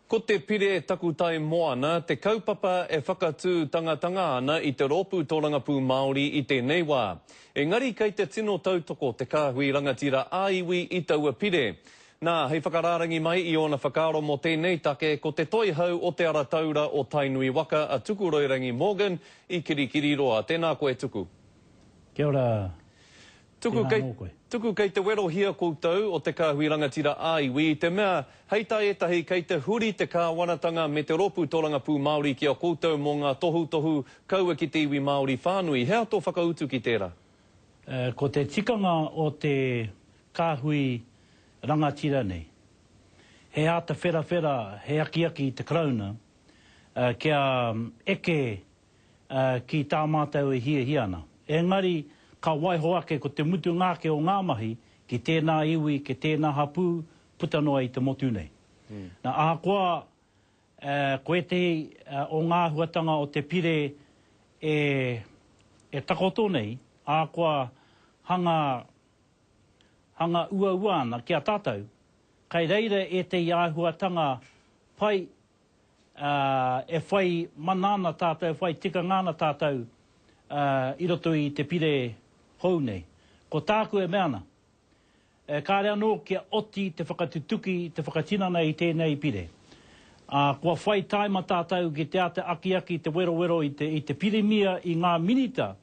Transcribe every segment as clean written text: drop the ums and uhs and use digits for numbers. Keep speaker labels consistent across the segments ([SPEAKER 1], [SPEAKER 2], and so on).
[SPEAKER 1] Ko te pire taku tai moana, te kaupapa e whakatū tangatanga ana I te rōpū tōrangapū Māori I tēnei wā. Engari kei te tino tautoko te kāhui rangatira āiwi I taua pire. Nā, hei whakararangi mai I ona whakaaro mō tēnei take ko te toihau o te ara taura o Tainui Waka a Tukuroirangi Morgan I Kirikiri roa. Tēnā koe Tuku.
[SPEAKER 2] Kia ora.
[SPEAKER 1] Tuku kei te wero hia koutou o te kāhui rangatira āiwi, te mea heitai etahi kei te huri te kāwanatanga me te rōpū tōrangapū Māori ki a koutou mō ngā tohu kaua ki te iwi Māori whānui. Hea tō whakautu ki tērā?
[SPEAKER 2] Ko te tikanga o te kāhui rangatira nei. He ata whera, he aki te krauna, kia eke ki tā mātou e hiana. Engari, ka waiho ake ko te mutu ngāke o ngā mahi ki tēnā iwi, ki tēnā hapū, puta noa I te motu nei. Nā ahakoa, koe te o ngā huatanga o te pire e takoto nei, ahakoa hanga ua ana ki a tātou, kai reira e te āhuatanga pai e whai manana tātou, e whai tika ngāna tātou I roto I te pire hou nei. Ko tāku e meana. Kā rea no kia oti te whakatutuki, te whakatinana I tēnei pire. Kua whai taima tātou ki te ate aki, te wero I te piremia I ngā minita,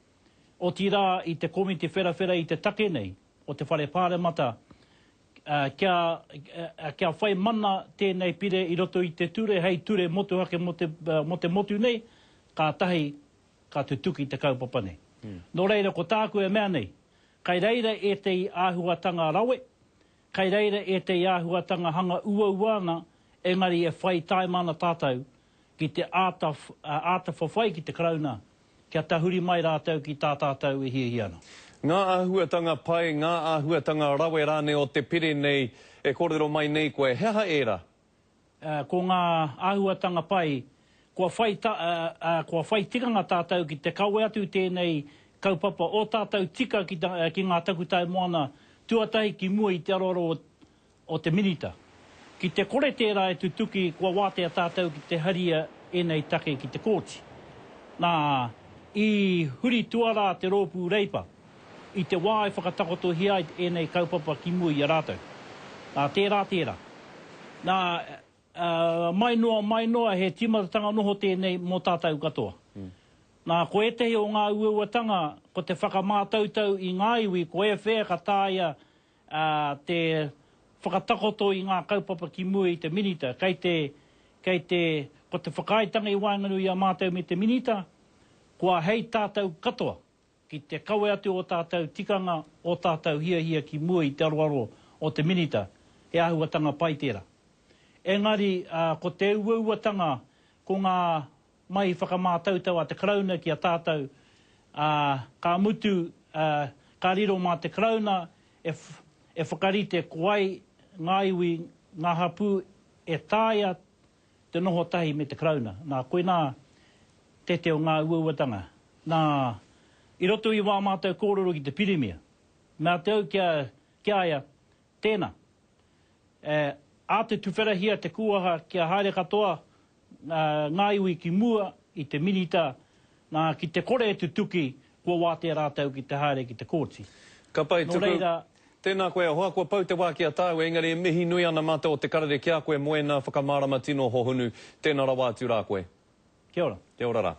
[SPEAKER 2] o tira I te komiti whera I te take nei, o te whare pāre mata, kia whai mana tēnei pire I roto I te ture, hei ture motu hake mo te motu nei, ka tahi, ka tutuki te kaupapa nei. Nō reira, ko tāku e mea nei, kai reira e te āhuatanga rawe, kai reira e te āhuatanga hanga uana, engari e whai taimana tātou ki te āta whawhai ki te krauna, kia tahuri mai rātou ki tā tātou e hiana.
[SPEAKER 1] Ngā āhuatanga pai, ngā āhuatanga rawe rāne o te pire nei, e kōrero mai nei koe, hea era?
[SPEAKER 2] Ko ngā āhuatanga pai, kua whai tikanga tātou ki te kaue atu tēnei kaupapa o tātou tika ki ngā takutai moana tuatahi ki mua I te aroro o te minita. Ki te kore tērā e tutuki kua wātea tātou ki te haria enei take ki te kōti. Nā, I huri tuara te rōpū reipa, I te wā e whakatakoto hia enei kaupapa ki mua I a rātou. Nā, tērā. Nā, mai noa he timatatanga noho tēnei mō tātou katoa. Nā, ko e tehi o ngā uauatanga, ko te whakamātautau I ngā iwi, ko e whea ka tāia te whakatakoto I ngā kaupapa ki mua I te minita. Ko te whakaaitanga I wainganu I a mātou me te minita, kua hei tātou katoa, ki te kaue atu o tātou tikanga o tātou hia ki mua I te aroaro o te minita, he ahuatanga pai tērā. Engari, ko te uauatanga, ko ngā mai whakamātautau a te krauna ki a tātou, ka mutu, ka riro mā te krauna, e whakarite kuai ngā iwi, ngā hapū, e tāia te noho tahi me te krauna. Nā, koe nā te o ngā uauatanga. Nā, I roto I wā mātou kōrero ki te piremia. Mā te au kia aia, tēnā. A te tuwherahia te kuaha kia haere katoa ngā iwi ki mua I te minita, nā ki te kore e tutuki kua wātea rātou ki te haere ki te kōti.
[SPEAKER 1] Ka pai tuku, tēnā koe hoa kua pau te wā ki a tāu, engari e mihi nui ana mātou o te karere kia koe moena whakamārama tino hohunu, tēnā rawā tū rā koe.
[SPEAKER 2] Kia ora.
[SPEAKER 1] Kia ora rā.